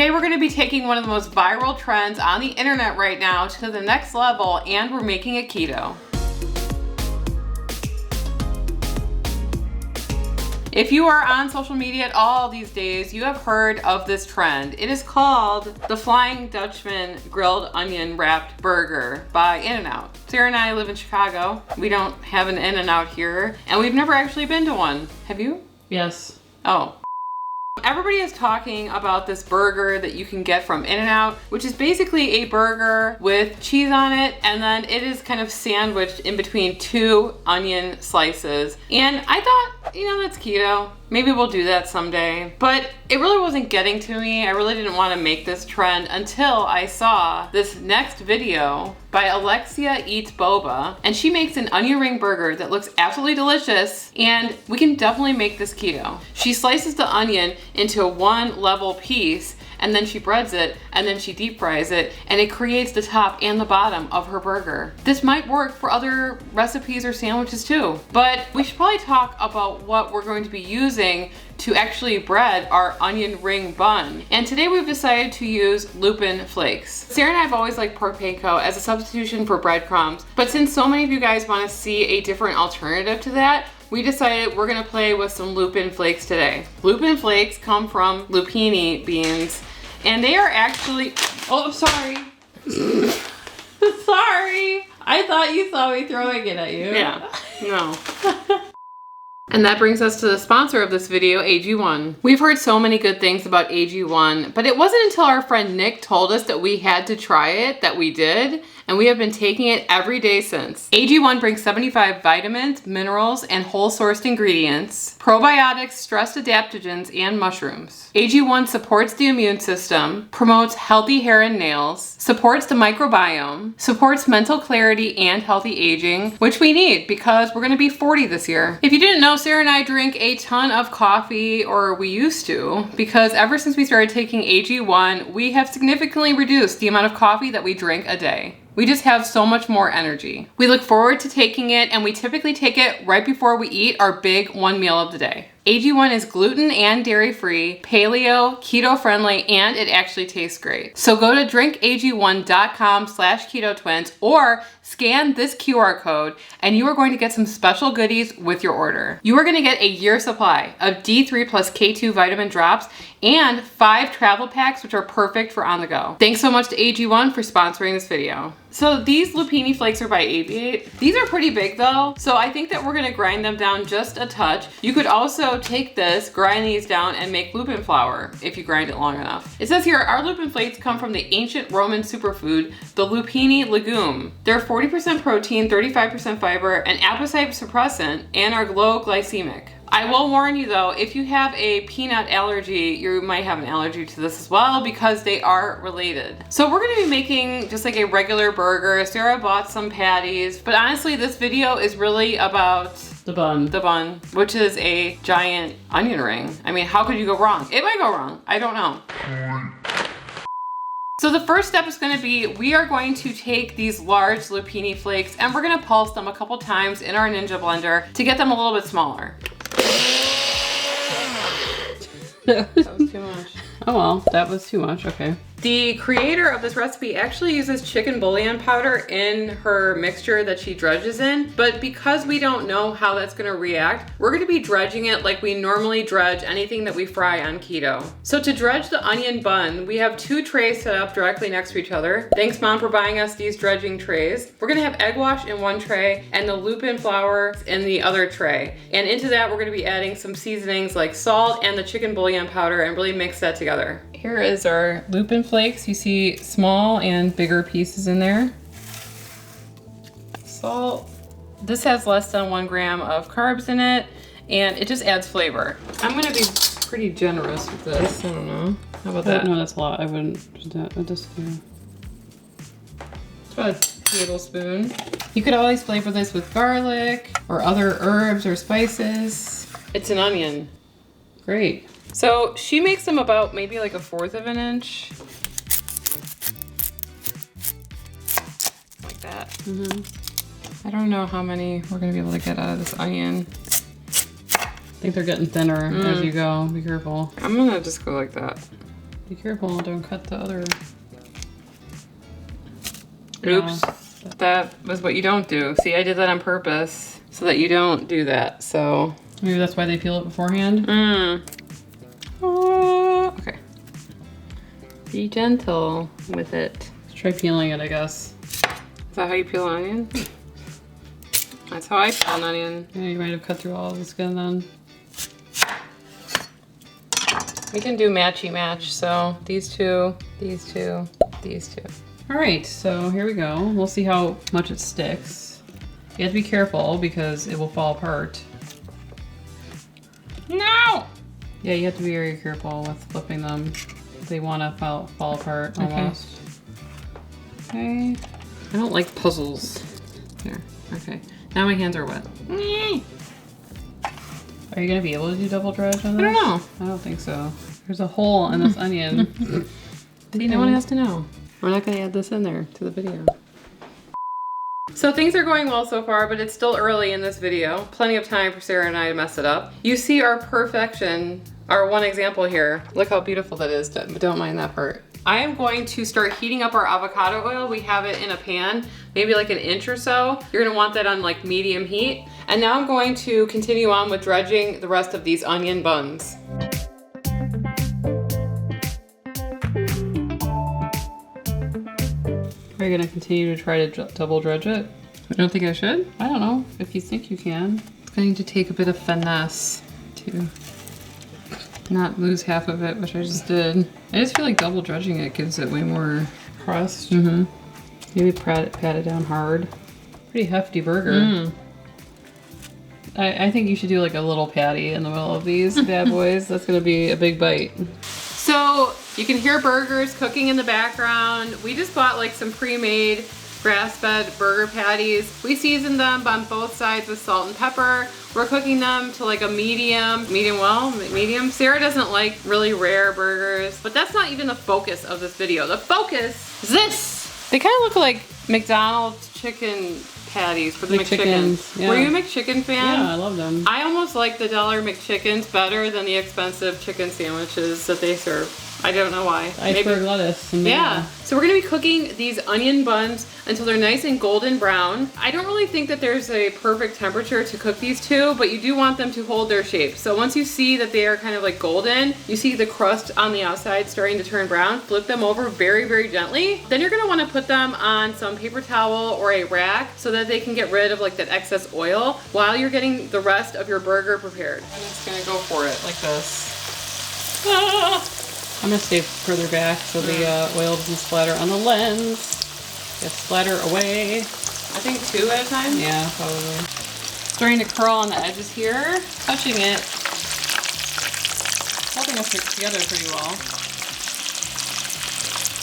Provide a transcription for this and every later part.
Today we're gonna be taking one of the most viral trends on the internet right now to the next level, and we're making it keto. If you are on social media at all these days, you have heard of this trend. It is called the Flying Dutchman Grilled Onion Wrapped Burger by In-N-Out. Sarah and I live in Chicago. We don't have an In-N-Out here, and we've never actually been to one. Have you? Yes. Oh. Everybody is talking about this burger that you can get from In-N-Out, which is basically a burger with cheese on it, and then it is kind of sandwiched in between two onion slices. And I thought, you know, that's keto. Maybe we'll do that someday. But it really wasn't getting to me. I really didn't want to make this trend until I saw this next video by Alexia Eats Boba. And she makes an onion ring burger that looks absolutely delicious, and we can definitely make this keto. She slices the onion into one level piece, and then she breads it, and then she deep fries it, and it creates the top and the bottom of her burger. This might work for other recipes or sandwiches too, but we should probably talk about what we're going to be using to actually bread our onion ring bun. And today we've decided to use lupin flakes. Sarah and I have always liked pork panko as a substitution for breadcrumbs, but since so many of you guys want to see a different alternative to that, we decided we're gonna play with some lupin flakes today. Lupin flakes come from lupini beans, and they are actually, oh, I'm sorry. Sorry. I thought you saw me throwing it at you. Yeah, no. And that brings us to the sponsor of this video, AG1. We've heard so many good things about AG1, but it wasn't until our friend Nick told us that we had to try it that we did, and we have been taking it every day since. AG1 brings 75 vitamins, minerals, and whole-sourced ingredients, probiotics, stress adaptogens, and mushrooms. AG1 supports the immune system, promotes healthy hair and nails, supports the microbiome, supports mental clarity and healthy aging, which we need because we're gonna be 40 this year. If you didn't know, Sarah and I drink a ton of coffee, or we used to, because ever since we started taking AG1, we have significantly reduced the amount of coffee that we drink a day. We just have so much more energy. We look forward to taking it, and we typically take it right before we eat our big one meal of the day. AG1 is gluten and dairy-free, paleo, keto-friendly, and it actually tastes great. So go to drinkag1.com/ketotwins or scan this QR code, and you are going to get some special goodies with your order. You are going to get a year supply of D3 plus K2 vitamin drops and 5 travel packs, which are perfect for on the go. Thanks so much to AG1 for sponsoring this video. So these lupini flakes are by Aviate. These are pretty big though, so I think that we're gonna grind them down just a touch. You could also take this, grind these down, and make lupin flour if you grind it long enough. It says here, our lupin flakes come from the ancient Roman superfood, the lupini legume. They're 40% protein, 35% fiber, an appetite suppressant, and are low glycemic. I will warn you though, if you have a peanut allergy, you might have an allergy to this as well because they are related. So we're gonna be making just like a regular burger. Sarah bought some patties, but honestly this video is really about the bun, which is a giant onion ring. I mean, how could you go wrong? It might go wrong, I don't know. So the first step is gonna be, we are going to take these large lupini flakes and we're gonna pulse them a couple times in our Ninja blender to get them a little bit smaller. That was too much. Oh well, that was too much, okay. The creator of this recipe actually uses chicken bouillon powder in her mixture that she dredges in, but because we don't know how that's gonna react, we're gonna be dredging it like we normally dredge anything that we fry on keto. So to dredge the onion bun, we have 2 trays set up directly next to each other. Thanks Mom for buying us these dredging trays. We're gonna have egg wash in one tray and the lupin flour in the other tray. And into that, we're gonna be adding some seasonings like salt and the chicken bouillon powder and really mix that together. Here is our lupin flakes. You see small and bigger pieces in there. Salt. This has less than 1 gram of carbs in it, and it just adds flavor. I'm gonna be pretty generous with this. I don't know. How about that? No, that's a lot. I wouldn't do that. It's about a tablespoon. You could always flavor this with garlic or other herbs or spices. It's an onion. Great. So she makes them about maybe like 1/4 of an inch. Like that. I don't know how many we're gonna be able to get out of this onion. I think they're getting thinner as you go. Be careful. I'm gonna just go like that. Be careful, don't cut the other. Oops. That was what you don't do. See, I did that on purpose so that you don't do that. So Maybe that's why they peel it beforehand. Okay. Be gentle with it. Let's try peeling it, I guess. Is that how you peel an onion? That's how I peel an onion. Yeah, you might have cut through all of the skin then. We can do matchy match. So these two, these two, these two. All right, so here we go. We'll see how much it sticks. You have to be careful because it will fall apart. No! Yeah, you have to be very careful with flipping them. They want to fall apart almost. Okay. I don't like puzzles. Here, okay. Now my hands are wet. Are you gonna be able to do double dredge on this? I don't know. I don't think so. There's a hole in this onion. See, no one has to know. We're not gonna add this in there to the video. So things are going well so far, but it's still early in this video. Plenty of time for Sarah and I to mess it up. You see our perfection, our one example here. Look how beautiful that is, don't mind that part. I am going to start heating up our avocado oil. We have it in a pan, maybe like an inch or so. You're gonna want that on like medium heat. And now I'm going to continue on with dredging the rest of these onion buns. Are you gonna continue to try to double dredge it? I don't think I should. I don't know, if you think you can. It's going to take a bit of finesse to not lose half of it, which I just did. I just feel like double dredging it gives it way more Crust. Maybe pat it down hard. Pretty hefty burger. I think you should do like a little patty in the middle of these bad boys. That's gonna be a big bite. So you can hear burgers cooking in the background. We just bought like some pre-made grass-fed burger patties. We seasoned them on both sides with salt and pepper. We're cooking them to like a medium. Sarah doesn't like really rare burgers, but that's not even the focus of this video. The focus is this. They kind of look like McDonald's chicken patties for the McChickens. Yeah. Were you a McChicken fan? Yeah, I love them. I almost like the $1 McChickens better than the expensive chicken sandwiches that they serve. I don't know why. Iceberg lettuce. And yeah. So we're gonna be cooking these onion buns until they're nice and golden brown. I don't really think that there's a perfect temperature to cook these two, but you do want them to hold their shape. So once you see that they are kind of like golden, you see the crust on the outside starting to turn brown, flip them over very, very gently. Then you're gonna wanna put them on some paper towel or a rack so that they can get rid of like that excess oil while you're getting the rest of your burger prepared. I'm just gonna go for it like this. Ah! I'm gonna stay further back so the oil doesn't splatter on the lens. Just splatter away. I think 2 at a time? Yeah, probably. Starting to curl on the edges here. Touching it. Holding us together pretty well.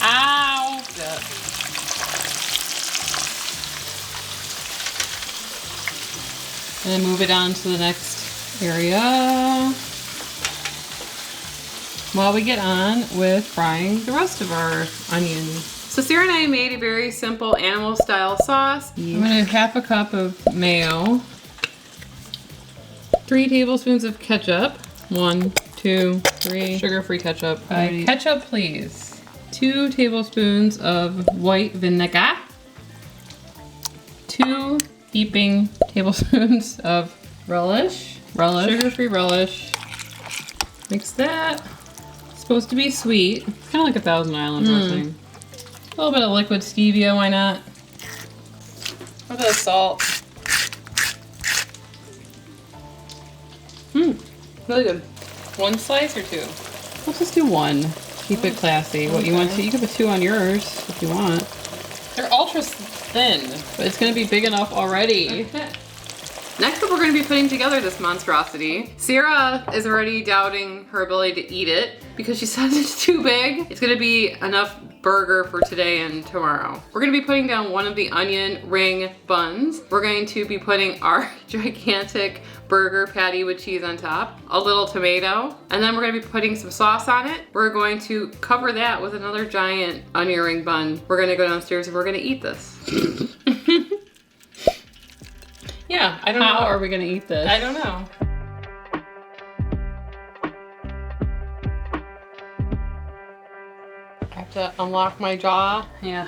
Ow! Yeah. And then move it on to the next area. While we get on with frying the rest of our onions. So Sarah and I made a very simple animal style sauce. I'm gonna have half a cup of mayo. 3 tablespoons of ketchup. 1, 2, 3. Sugar-free ketchup. Ketchup Please. 2 tablespoons of white vinegar. 2 heaping tablespoons of relish. Sugar-free relish. Mix that. Supposed to be sweet. It's kind of like a Thousand Island dressing. A little bit of liquid stevia, why not? A bit of salt. Really good. 1 slice or 2? Let's just do 1. Keep it classy. What you want to, you can put 2 on yours if you want. They're ultra thin. But it's gonna be big enough already. Next up, we're going to be putting together this monstrosity. Sarah is already doubting her ability to eat it because she says it's too big. It's going to be enough burger for today and tomorrow. We're going to be putting down one of the onion ring buns. We're going to be putting our gigantic burger patty with cheese on top, a little tomato, and then we're going to be putting some sauce on it. We're going to cover that with another giant onion ring bun. We're going to go downstairs and we're going to eat this. Yeah, I don't know. How are we gonna eat this? I don't know. I have to unlock my jaw. Yeah.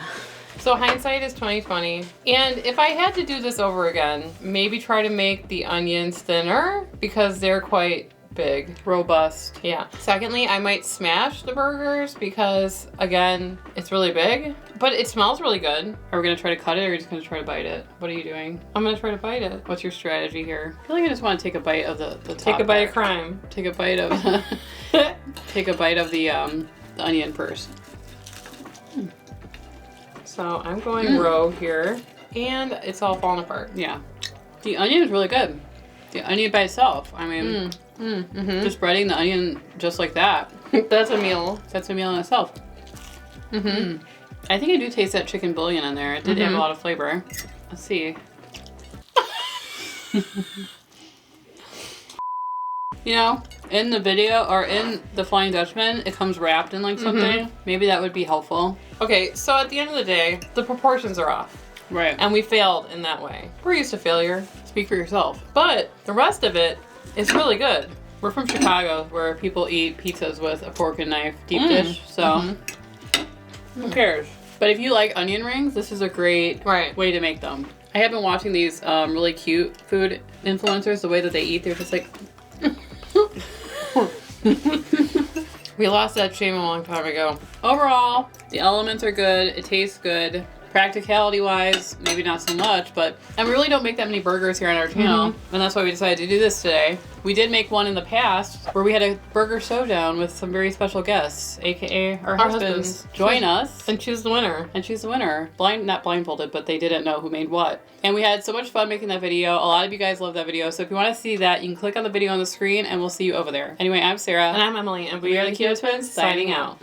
So hindsight is 20/20. And if I had to do this over again, maybe try to make the onions thinner because they're quite big. Robust. Yeah. Secondly, I might smash the burgers because, again, it's really big, but it smells really good. Are we gonna try to cut it or are we just gonna try to bite it? What are you doing? I'm gonna try to bite it. What's your strategy here? I feel like I just want to take a bite of the top. Take a bite of part. crime. Take a bite of take a bite of the onion first. So I'm going rogue here, and it's all falling apart. Yeah. The onion is really good. The onion by itself. I mean, just breading the onion just like that. That's a meal. That's a meal in itself. I think I do taste that chicken bouillon in there. It did have a lot of flavor. Let's see. You know, in the video or in the Flying Dutchman, it comes wrapped in like something. Maybe that would be helpful. Okay, so at the end of the day, the proportions are off. Right. And we failed in that way. We're used to failure. Speak for yourself. But the rest of it is really good. We're from Chicago, where people eat pizzas with a fork and knife deep dish. So who cares? But if you like onion rings, this is a great way to make them. I have been watching these really cute food influencers. The way that they eat, they're just like. We lost that shame a long time ago. Overall, the elements are good. It tastes good. Practicality wise, maybe not so much, and we really don't make that many burgers here on our channel, and that's why we decided to do this today. We did make one in the past where we had a burger showdown with some very special guests, aka our husbands. Join us and choose the winner. Not blindfolded, but they didn't know who made what. And we had so much fun making that video. A lot of you guys love that video, so if you want to see that, you can click on the video on the screen and we'll see you over there. Anyway, I'm Sarah. And I'm Emily, and we are the Keto Twins signing out.